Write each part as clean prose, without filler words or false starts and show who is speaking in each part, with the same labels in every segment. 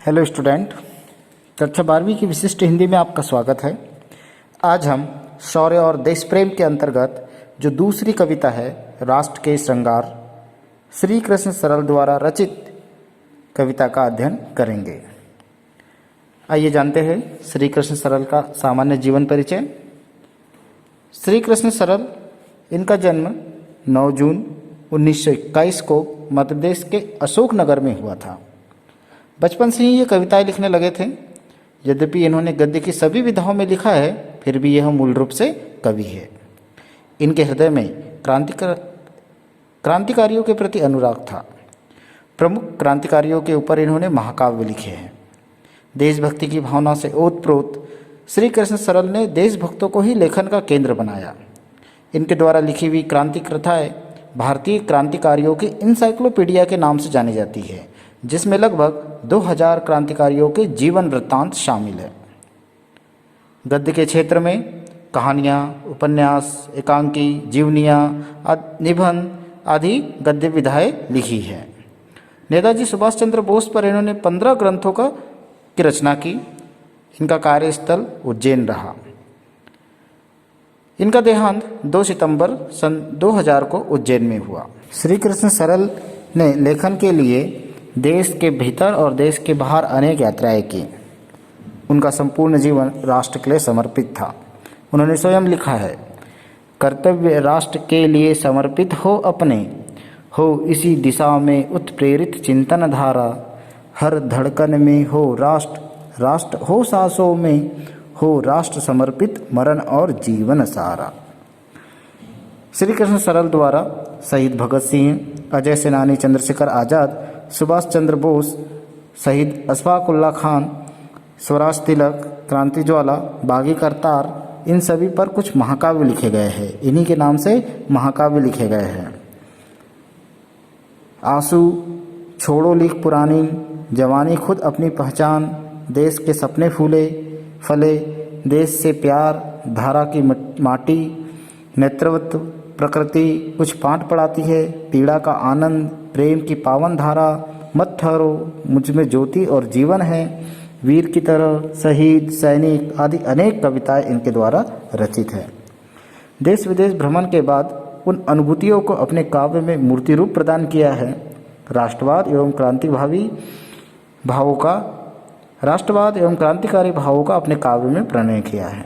Speaker 1: Hello student, कक्षा 12वीं की विशिष्ट हिंदी में आपका स्वागत है। आज हम शौर्य और देश प्रेम के अंतर्गत जो दूसरी कविता है राष्ट्र के श्रृंगार, श्री कृष्ण सरल द्वारा रचित कविता का अध्ययन करेंगे। आइए जानते हैं श्री कृष्ण सरल का सामान्य जीवन परिचय। श्री कृष्ण सरल, इनका जन्म 9 जून 1921 को मध्य प्रदेश के अशोकनगर में हुआ था। बचपन से ही ये कविताएं लिखने लगे थे। यद्यपि इन्होंने गद्य की सभी विधाओं में लिखा है, फिर भी यह मूल रूप से कवि है। इनके हृदय में क्रांतिकारियों के प्रति अनुराग था। प्रमुख क्रांतिकारियों के ऊपर इन्होंने महाकाव्य लिखे हैं। देशभक्ति की भावना से ओतप्रोत श्री कृष्ण सरल ने देशभक्तों को ही लेखन का केंद्र बनाया। इनके द्वारा लिखी हुई क्रांति कथाएं भारतीय क्रांतिकारियों की इंसाइक्लोपीडिया के नाम से जानी जाती है, जिसमें लगभग 2000 क्रांतिकारियों के जीवन वृत्तांत शामिल है। गद्य के क्षेत्र में कहानियाँ, उपन्यास, एकांकी, जीवनियाँ, निबंध आदि गद्य विधाएं लिखी हैं। नेताजी सुभाष चंद्र बोस पर इन्होंने 15 ग्रंथों की रचना की। इनका कार्यस्थल उज्जैन रहा। इनका देहांत 2 सितंबर सन 2000 को उज्जैन में हुआ। श्री कृष्ण सरल ने लेखन के लिए देश के भीतर और देश के बाहर अनेक यात्राएं की। उनका संपूर्ण जीवन राष्ट्र के लिए समर्पित था। उन्होंने स्वयं लिखा है, कर्तव्य राष्ट्र के लिए समर्पित हो अपने, हो इसी दिशा में उत्प्रेरित चिंतन धारा, हर धड़कन में हो राष्ट्र, राष्ट्र हो सांसों में, हो राष्ट्र समर्पित मरण और जीवन सारा। श्री कृष्ण सरल द्वारा शहीद भगत सिंह, अजय सेनानी चंद्रशेखर आज़ाद, सुभाष चंद्र बोस, शहीद अशफाक उल्लाह खान, स्वराज तिलक, क्रांति ज्वाला, बागी करतार, इन सभी पर कुछ महाकाव्य लिखे गए हैं। इन्हीं के नाम से महाकाव्य लिखे गए हैं। आंसू छोड़ो लिख पुरानी, जवानी खुद अपनी पहचान, देश के सपने फूले फले, देश से प्यार, धारा की माटी, नेतृत्व प्रकृति कुछ पाठ पढ़ाती है, पीड़ा का आनंद, प्रेम की पावन धारा, मत ठहरो मुझ में ज्योति और जीवन है, वीर की तरह, शहीद, सैनिक आदि अनेक कविताएं इनके द्वारा रचित है। देश विदेश भ्रमण के बाद उन अनुभूतियों को अपने काव्य में मूर्ति रूप प्रदान किया है। राष्ट्रवाद एवं क्रांतिकारी भावों का अपने काव्य में प्रणय किया है।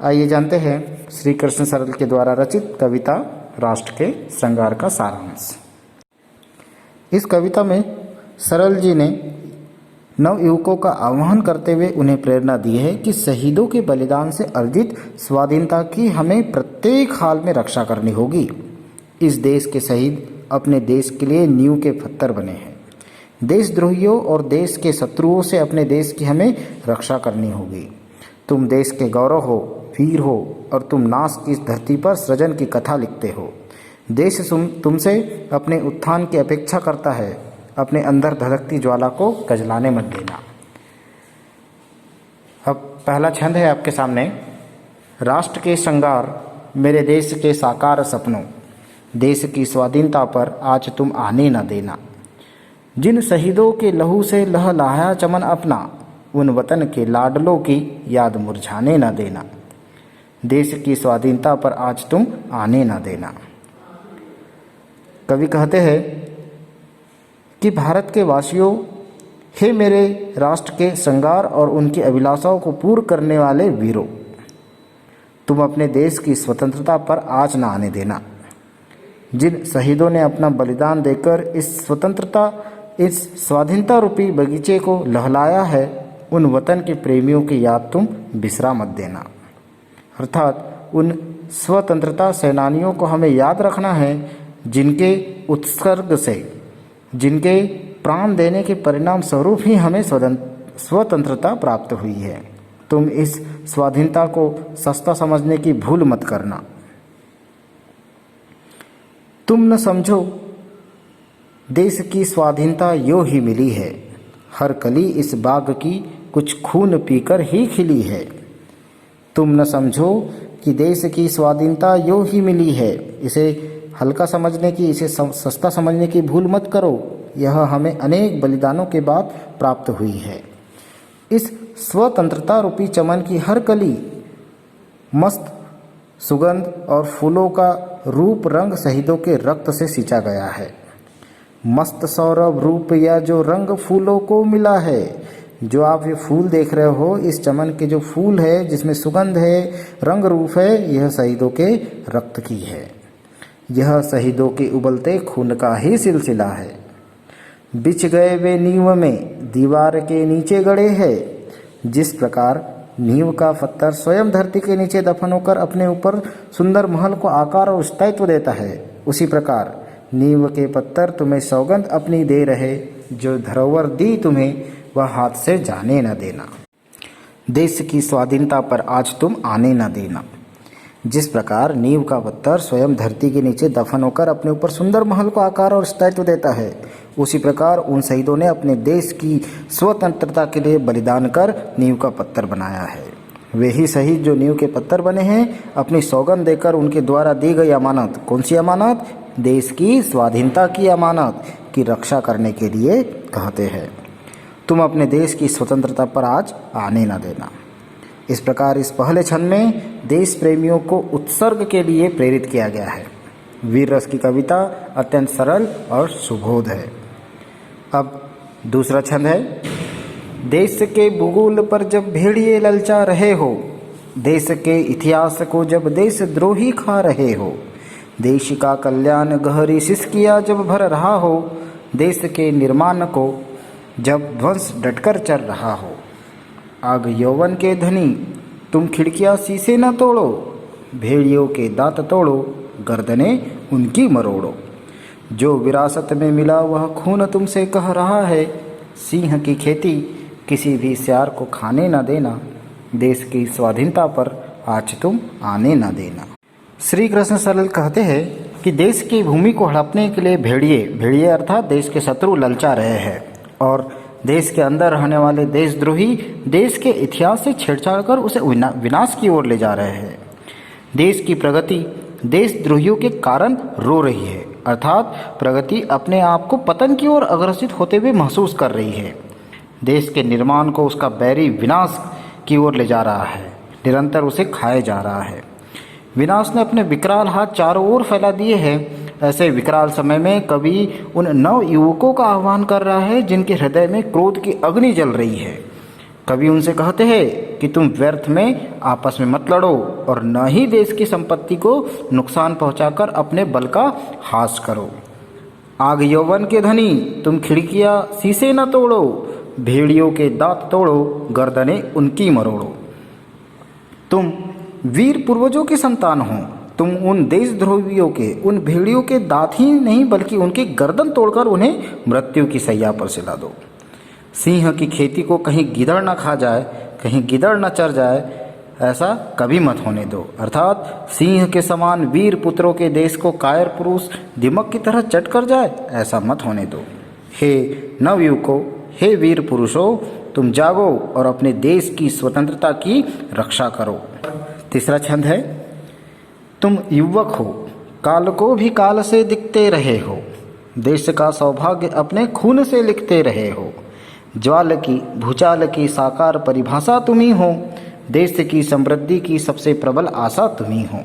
Speaker 1: आइए जानते हैं श्री कृष्ण सरल के द्वारा रचित कविता राष्ट्र के श्रृंगार का सारांश। इस कविता में सरल जी ने नवयुवकों का आह्वान करते हुए उन्हें प्रेरणा दी है कि शहीदों के बलिदान से अर्जित स्वाधीनता की हमें प्रत्येक हाल में रक्षा करनी होगी। इस देश के शहीद अपने देश के लिए नींव के पत्थर बने हैं। देशद्रोहियों और देश के शत्रुओं से अपने देश की हमें रक्षा करनी होगी। तुम देश के गौरव हो, वीर हो, और तुम नाश की इस धरती पर सृजन की कथा लिखते हो। देश तुमसे अपने उत्थान की अपेक्षा करता है। अपने अंदर धधकती ज्वाला को गजलाने मत देना। अब पहला छंद है आपके सामने। राष्ट्र के श्रृंगार, मेरे देश के साकार सपनों, देश की स्वाधीनता पर आज तुम आने न देना। जिन शहीदों के लहू से लहलहाया चमन अपना, उन वतन के लाडलों की याद मुरझाने न देना। देश की स्वाधीनता पर आज तुम आने न देना। कवि कहते हैं कि भारत के वासियों, हे मेरे राष्ट्र के श्रृंगार और उनकी अभिलाषाओं को पूर्ण करने वाले वीरों, तुम अपने देश की स्वतंत्रता पर आज न आने देना। जिन शहीदों ने अपना बलिदान देकर इस स्वाधीनता रूपी बगीचे को लहलाया है, उन वतन के प्रेमियों की याद तुम बिसरा मत देना। अर्थात उन स्वतंत्रता सेनानियों को हमें याद रखना है जिनके उत्सर्ग से, जिनके प्राण देने के परिणाम स्वरूप ही हमें स्वतंत्रता प्राप्त हुई है। तुम इस स्वाधीनता को सस्ता समझने की भूल मत करना। तुम न समझो देश की स्वाधीनता यूं ही मिली है, हर कली इस बाग की कुछ खून पीकर ही खिली है। तुम न समझो कि देश की स्वाधीनता यूं ही मिली है। इसे हल्का समझने की, इसे सस्ता समझने की भूल मत करो। यह हमें अनेक बलिदानों के बाद प्राप्त हुई है। इस स्वतंत्रता रूपी चमन की हर कली मस्त सुगंध और फूलों का रूप रंग शहीदों के रक्त से सींचा गया है। मस्त सौरभ रूप या जो रंग फूलों को मिला है, जो आप ये फूल देख रहे हो, इस चमन के जो फूल है जिसमें सुगंध है, रंग रूप है, यह शहीदों के रक्त की है। यह शहीदों के उबलते खून का ही सिलसिला है। बिछ गए वे नींव में, दीवार के नीचे गड़े हैं। जिस प्रकार नींव का पत्थर स्वयं धरती के नीचे दफन होकर अपने ऊपर सुंदर महल को आकार और स्थायित्व देता है, उसी प्रकार नींव के पत्थर तुम्हें सौगंध अपनी दे रहे। जो धरोहर दी तुम्हें वह हाथ से जाने न देना। देश की स्वाधीनता पर आज तुम आने न देना। जिस प्रकार नींव का पत्थर स्वयं धरती के नीचे दफन होकर अपने ऊपर सुंदर महल को आकार और स्थायित्व देता है, उसी प्रकार उन शहीदों ने अपने देश की स्वतंत्रता के लिए बलिदान कर नींव का पत्थर बनाया है। वे ही शहीद जो नींव के पत्थर बने हैं, अपनी सौगंध देकर उनके द्वारा दी गई अमानत, कौन सी अमानत? देश की स्वाधीनता की अमानत की रक्षा करने के लिए कहते हैं। तुम अपने देश की स्वतंत्रता पर आज आने न देना। इस प्रकार इस पहले छंद में देश प्रेमियों को उत्सर्ग के लिए प्रेरित किया गया है। वीर रस की कविता अत्यंत सरल और सुबोध है। अब दूसरा छंद है। देश के भूगोल पर जब भेड़िए ललचा रहे हो, देश के इतिहास को जब देशद्रोही खा रहे हो, देश का कल्याण गहरी सिसकिया जब भर रहा हो, देश के निर्माण को जब ध्वंस डटकर चल रहा हो। आग यौवन के धनी तुम खिड़कियां शीशे न तोड़ो, भेड़ियों के दांत तोड़ो, गर्दने उनकी मरोड़ो। जो विरासत में मिला वह खून तुमसे कह रहा है, सिंह की खेती किसी भी सियार को खाने न देना। देश की स्वाधीनता पर आज तुम आने न देना। श्री कृष्ण सरल कहते हैं कि देश की भूमि को हड़पने के लिए भेड़िए अर्थात देश के शत्रु ललचा रहे हैं और देश के अंदर रहने वाले देशद्रोही देश के इतिहास से छेड़छाड़ कर उसे विनाश की ओर ले जा रहे हैं। देश की प्रगति देशद्रोहियों के कारण रो रही है, अर्थात प्रगति अपने आप को पतन की ओर अग्रसित होते हुए महसूस कर रही है। देश के निर्माण को उसका बैरी विनाश की ओर ले जा रहा है, निरंतर उसे खाए जा रहा है। विनाश ने अपने विकराल हाथ चारों ओर फैला दिए हैं। ऐसे विकराल समय में कवि उन नव युवकों का आह्वान कर रहा है जिनके हृदय में क्रोध की अग्नि जल रही है। कवि उनसे कहते हैं कि तुम व्यर्थ में आपस में मत लड़ो और न ही देश की संपत्ति को नुकसान पहुंचाकर अपने बल का हास करो। आग यौवन के धनी तुम खिड़कियां शीशे न तोड़ो, भेड़ियों के दांत तोड़ो, गर्दने उनकी मरोड़ो। तुम वीर पूर्वजों की संतान हो। तुम उन देशद्रोहियों के, उन भेड़ियों के दांत ही नहीं बल्कि उनकी गर्दन तोड़कर उन्हें मृत्यु की सैया पर सिला दो। सिंह की खेती को कहीं गिदड़ न खा जाए, कहीं गिदड़ न चर जाए, ऐसा कभी मत होने दो। अर्थात सिंह के समान वीर पुत्रों के देश को कायर पुरुष दिमक की तरह चट कर जाए, ऐसा मत होने दो। हे नवयुवकों, हे वीर पुरुषों, तुम जागो और अपने देश की स्वतंत्रता की रक्षा करो। तीसरा छंद है। तुम युवक हो, काल को भी काल से दिखते रहे हो, देश का सौभाग्य अपने खून से लिखते रहे हो। ज्वाल की भूचाल की साकार परिभाषा तुम ही हो, देश की समृद्धि की सबसे प्रबल आशा तुम ही हो।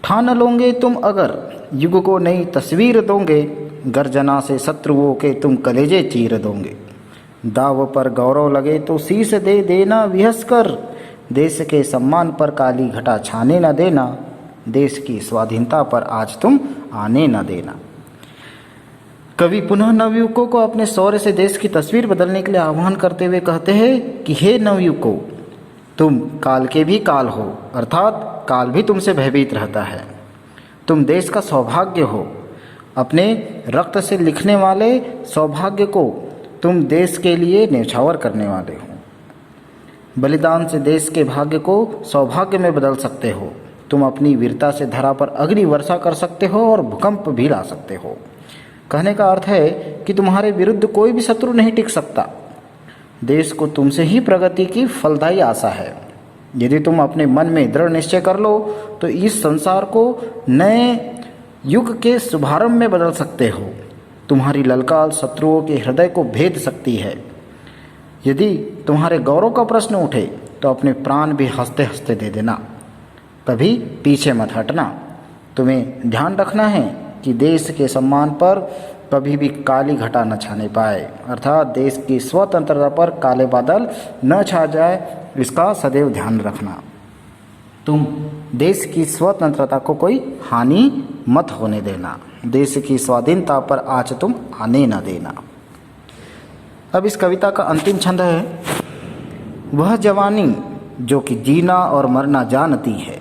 Speaker 1: ठान लोगे तुम अगर युग को नई तस्वीर दोगे, गर्जना से शत्रुओं के तुम कलेजे चीर दोगे। दाव पर गौरव लगे तो शीश दे देना विहस कर, देश के सम्मान पर काली घटा छाने न देना। देश की स्वाधीनता पर आज तुम आने न देना। कवि पुनः नवयुवकों को अपने शौर्य से देश की तस्वीर बदलने के लिए आह्वान करते हुए कहते हैं कि हे नवयुवकों, तुम काल के भी काल हो, अर्थात काल भी तुमसे भयभीत रहता है। तुम देश का सौभाग्य हो, अपने रक्त से लिखने वाले सौभाग्य को तुम देश के लिए न्यौछावर करने वाले हो। बलिदान से देश के भाग्य को सौभाग्य में बदल सकते हो। तुम अपनी वीरता से धरा पर अग्नि वर्षा कर सकते हो और भूकंप भी ला सकते हो। कहने का अर्थ है कि तुम्हारे विरुद्ध कोई भी शत्रु नहीं टिक सकता। देश को तुमसे ही प्रगति की फलदायी आशा है। यदि तुम अपने मन में दृढ़ निश्चय कर लो तो इस संसार को नए युग के शुभारंभ में बदल सकते हो। तुम्हारी ललकार शत्रुओं के हृदय को भेद सकती है। यदि तुम्हारे गौरव का प्रश्न उठे तो अपने प्राण भी हंसते हंसते दे देना, कभी पीछे मत हटना। तुम्हें ध्यान रखना है कि देश के सम्मान पर कभी भी काली घटा न छाने पाए, अर्थात देश की स्वतंत्रता पर काले बादल न छा जाए, इसका सदैव ध्यान रखना। तुम देश की स्वतंत्रता को कोई हानि मत होने देना, देश की स्वाधीनता पर आँच तुम आने न देना। अब इस कविता का अंतिम छंद है, वह जवानी जो कि जीना और मरना जानती है,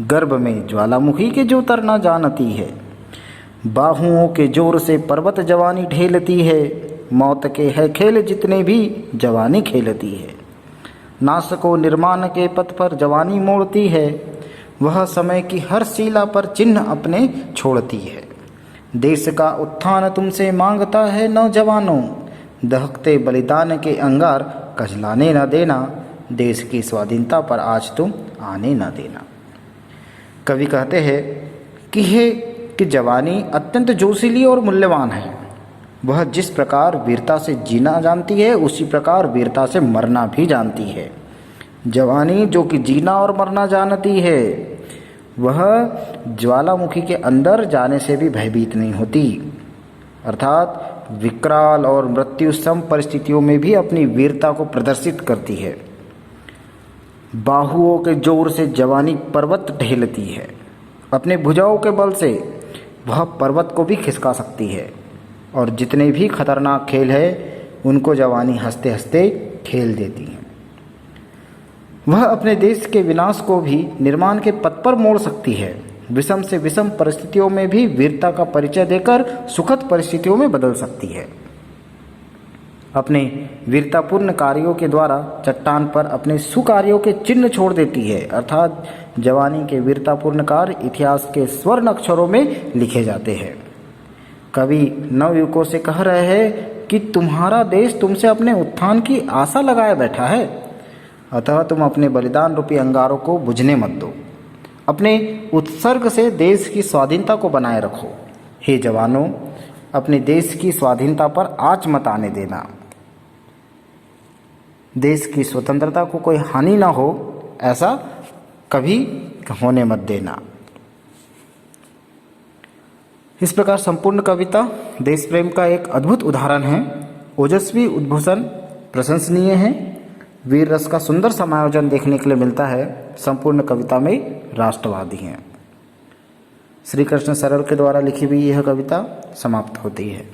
Speaker 1: गर्भ में ज्वालामुखी के जो तरना जानती है, बाहुओं के जोर से पर्वत जवानी ढेलती है, मौत के है खेल जितने भी जवानी खेलती है, नासको निर्माण के पथ पर जवानी मोड़ती है, वह समय की हर शिला पर चिन्ह अपने छोड़ती है। देश का उत्थान तुमसे मांगता है नौजवानों, दहकते बलिदान के अंगार कजलाने न देना, देश की स्वाधीनता पर आज तुम आने न देना। कवि कहते हैं कि जवानी अत्यंत जोशीली और मूल्यवान है। वह जिस प्रकार वीरता से जीना जानती है उसी प्रकार वीरता से मरना भी जानती है। जवानी जो कि जीना और मरना जानती है, वह ज्वालामुखी के अंदर जाने से भी भयभीत नहीं होती, अर्थात विकराल और मृत्यु सम परिस्थितियों में भी अपनी वीरता को प्रदर्शित करती है। बाहुओं के जोर से जवानी पर्वत ढेलती है, अपने भुजाओं के बल से वह पर्वत को भी खिसका सकती है, और जितने भी खतरनाक खेल है उनको जवानी हंसते हंसते खेल देती है। वह अपने देश के विनाश को भी निर्माण के पथ पर मोड़ सकती है, विषम से विषम परिस्थितियों में भी वीरता का परिचय देकर सुखद परिस्थितियों में बदल सकती है। अपने वीरतापूर्ण कार्यों के द्वारा चट्टान पर अपने सुकार्यों के चिन्ह छोड़ देती है, अर्थात जवानी के वीरतापूर्ण कार्य इतिहास के स्वर्ण अक्षरों में लिखे जाते हैं। कवि नवयुवकों से कह रहे हैं कि तुम्हारा देश तुमसे अपने उत्थान की आशा लगाए बैठा है, अतः तुम अपने बलिदान रूपी अंगारों को बुझने मत दो, अपने उत्सर्ग से देश की स्वाधीनता को बनाए रखो। हे जवानों, अपने देश की स्वाधीनता पर आँच मत आने देना, देश की स्वतंत्रता को कोई हानि ना हो, ऐसा कभी होने मत देना। इस प्रकार संपूर्ण कविता देश प्रेम का एक अद्भुत उदाहरण है। ओजस्वी उद्घोषण प्रशंसनीय है। वीर रस का सुंदर समायोजन देखने के लिए मिलता है। संपूर्ण कविता में राष्ट्रवादी हैं। श्री कृष्ण सरल के द्वारा लिखी हुई यह कविता समाप्त होती है।